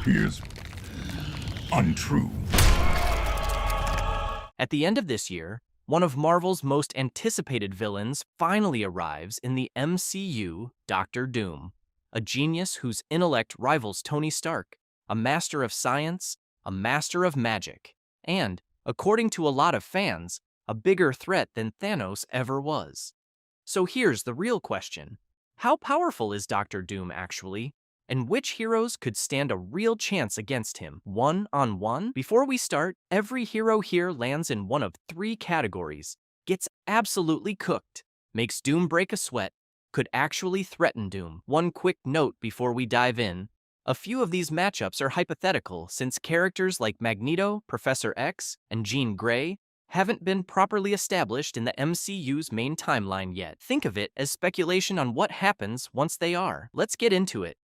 appears untrue. At the end of this year, one of Marvel's most anticipated villains finally arrives in the MCU, Doctor Doom, a genius whose intellect rivals Tony Stark, a master of science, a master of magic, and, according to a lot of fans, a bigger threat than Thanos ever was. So here's the real question. How powerful is Doctor Doom actually? And which heroes could stand a real chance against him, one-on-one? Before we start, every hero here lands in one of three categories. Gets absolutely cooked, makes Doom break a sweat, could actually threaten Doom. One quick note before we dive in. A few of these matchups are hypothetical since characters like Magneto, Professor X, and Jean Grey haven't been properly established in the MCU's main timeline yet. Think of it as speculation on what happens once they are. Let's get into it.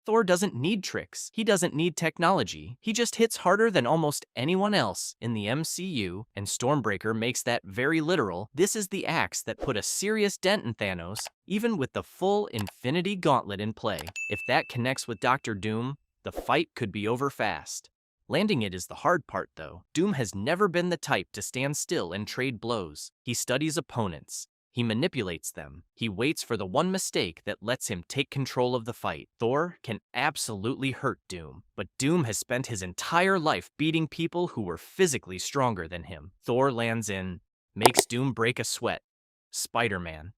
Thor doesn't need tricks. He doesn't need technology. He just hits harder than almost anyone else in the MCU, and Stormbreaker makes that very literal. This is the axe that put a serious dent in Thanos, even with the full Infinity Gauntlet in play. If that connects with Doctor Doom, the fight could be over fast. Landing it is the hard part, though. Doom has never been the type to stand still and trade blows. He studies opponents. He manipulates them. He waits for the one mistake that lets him take control of the fight. Thor can absolutely hurt Doom, but Doom has spent his entire life beating people who were physically stronger than him. Thor lands in, makes Doom break a sweat. Spider-Man.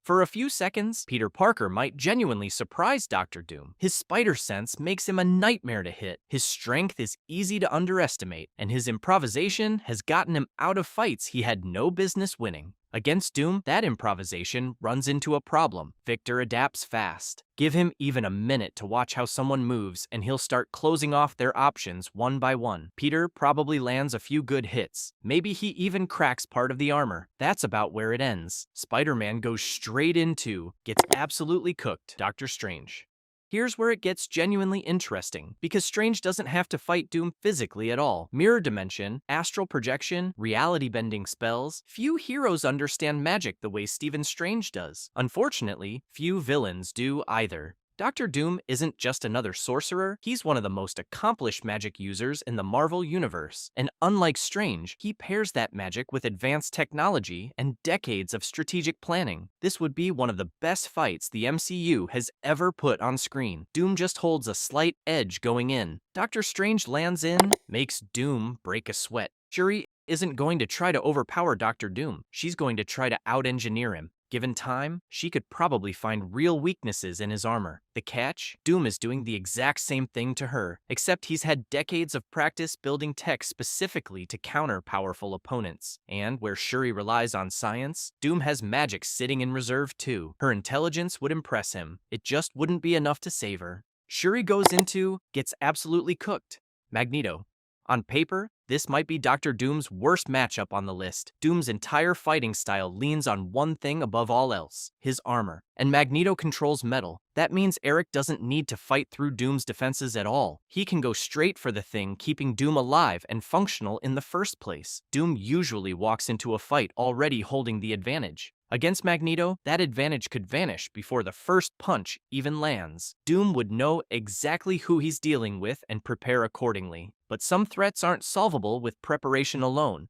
For a few seconds, Peter Parker might genuinely surprise Doctor Doom. His spider sense makes him a nightmare to hit. His strength is easy to underestimate, and his improvisation has gotten him out of fights he had no business winning. Against Doom, that improvisation runs into a problem. Victor adapts fast. Give him even a minute to watch how someone moves, and he'll start closing off their options one by one. Peter probably lands a few good hits. Maybe he even cracks part of the armor. That's about where it ends. Spider-Man goes straight into, gets absolutely cooked, Doctor Strange. Here's where it gets genuinely interesting, because Strange doesn't have to fight Doom physically at all. Mirror dimension, astral projection, reality-bending spells, few heroes understand magic the way Stephen Strange does. Unfortunately, few villains do either. Doctor Doom isn't just another sorcerer, he's one of the most accomplished magic users in the Marvel Universe. And unlike Strange, he pairs that magic with advanced technology and decades of strategic planning. This would be one of the best fights the MCU has ever put on screen. Doom just holds a slight edge going in. Doctor Strange lands in, makes Doom break a sweat. Shuri isn't going to try to overpower Doctor Doom, she's going to try to out-engineer him. Given time, she could probably find real weaknesses in his armor. The catch? Doom is doing the exact same thing to her, except he's had decades of practice building tech specifically to counter powerful opponents. And where Shuri relies on science, Doom has magic sitting in reserve too. Her intelligence would impress him. It just wouldn't be enough to save her. Shuri goes into, gets absolutely cooked. Magneto. On paper, this might be Doctor Doom's worst matchup on the list. Doom's entire fighting style leans on one thing above all else, his armor. And Magneto controls metal. That means Eric doesn't need to fight through Doom's defenses at all. He can go straight for the thing keeping Doom alive and functional in the first place. Doom usually walks into a fight already holding the advantage. Against Magneto, that advantage could vanish before the first punch even lands. Doom would know exactly who he's dealing with and prepare accordingly. But some threats aren't solvable with preparation alone.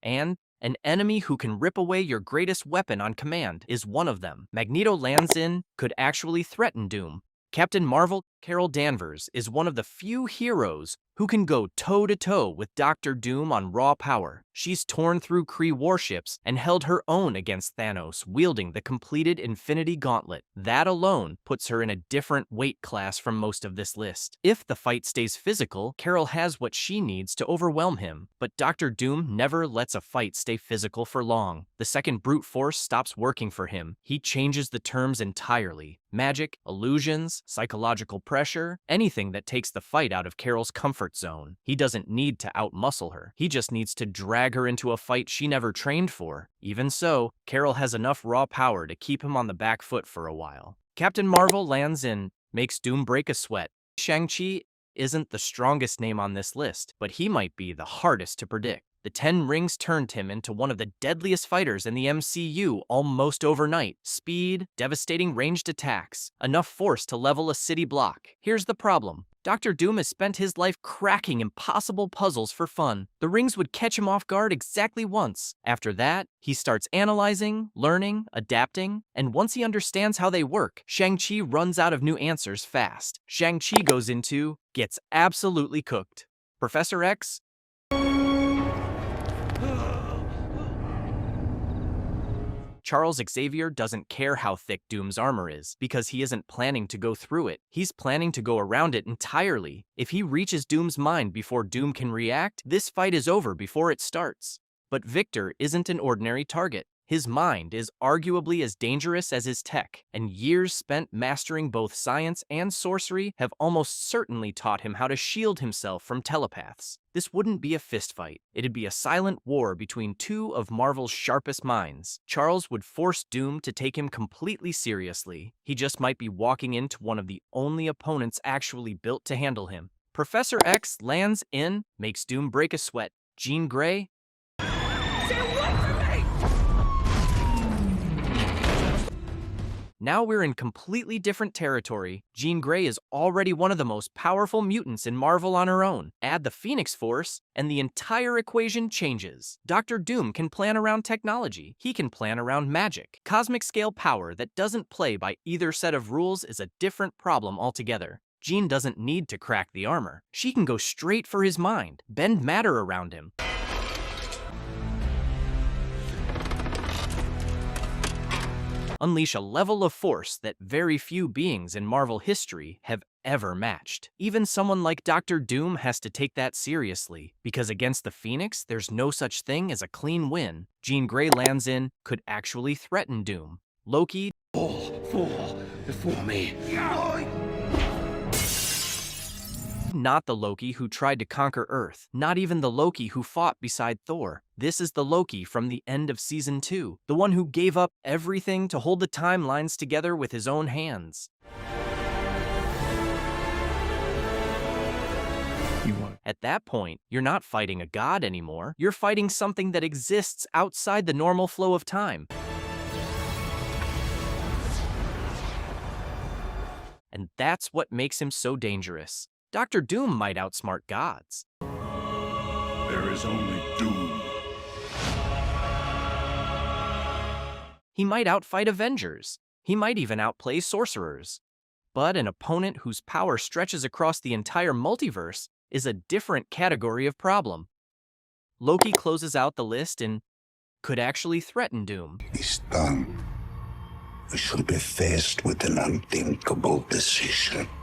And an enemy who can rip away your greatest weapon on command is one of them. Magneto lands in, could actually threaten Doom. Captain Marvel, Carol Danvers, is one of the few heroes who can go toe-to-toe with Doctor Doom on raw power. She's torn through Kree warships and held her own against Thanos, wielding the completed Infinity Gauntlet. That alone puts her in a different weight class from most of this list. If the fight stays physical, Carol has what she needs to overwhelm him, but Doctor Doom never lets a fight stay physical for long. The second brute force stops working for him, he changes the terms entirely. Magic, illusions, psychological pressure, anything that takes the fight out of Carol's comfort zone. He doesn't need to outmuscle her. He just needs to drag her into a fight she never trained for. Even so, Carol has enough raw power to keep him on the back foot for a while. Captain Marvel lands in, makes Doom break a sweat. Shang-Chi isn't the strongest name on this list, but he might be the hardest to predict. The 10 rings turned him into one of the deadliest fighters in the MCU almost overnight. Speed, devastating ranged attacks, enough force to level a city block. Here's the problem. Dr. Doom has spent his life cracking impossible puzzles for fun. The rings would catch him off guard exactly once. After that, he starts analyzing, learning, adapting, and once he understands how they work, Shang-Chi runs out of new answers fast. Shang-Chi gets absolutely cooked. Professor X? Charles Xavier doesn't care how thick Doom's armor is, because he isn't planning to go through it. He's planning to go around it entirely. If he reaches Doom's mind before Doom can react, this fight is over before it starts. But Victor isn't an ordinary target. His mind is arguably as dangerous as his tech, and years spent mastering both science and sorcery have almost certainly taught him how to shield himself from telepaths. This wouldn't be a fistfight. It'd be a silent war between two of Marvel's sharpest minds. Charles would force Doom to take him completely seriously. He just might be walking into one of the only opponents actually built to handle him. Professor X lands in, makes Doom break a sweat. Jean Grey? Now we're in completely different territory. Jean Grey is already one of the most powerful mutants in Marvel on her own. Add the Phoenix Force, and the entire equation changes. Dr. Doom can plan around technology. He can plan around magic. Cosmic scale power that doesn't play by either set of rules is a different problem altogether. Jean doesn't need to crack the armor. She can go straight for his mind, bend matter around him. Unleash a level of force that very few beings in Marvel history have ever matched. Even someone like Dr. Doom has to take that seriously, because against the Phoenix, there's no such thing as a clean win. Jean Grey lands in, could actually threaten Doom. Loki, Fall before me. not the Loki who tried to conquer Earth, not even the Loki who fought beside Thor. This is the Loki from the end of Season 2, the one who gave up everything to hold the timelines together with his own hands. At that point, you're not fighting a god anymore. You're fighting something that exists outside the normal flow of time. And that's what makes him so dangerous. Dr. Doom might outsmart gods. There is only doom. He might outfight Avengers. He might even outplay sorcerers. But an opponent whose power stretches across the entire multiverse is a different category of problem. Loki closes out the list and could actually threaten Doom. It's done. We shall be faced with an unthinkable decision.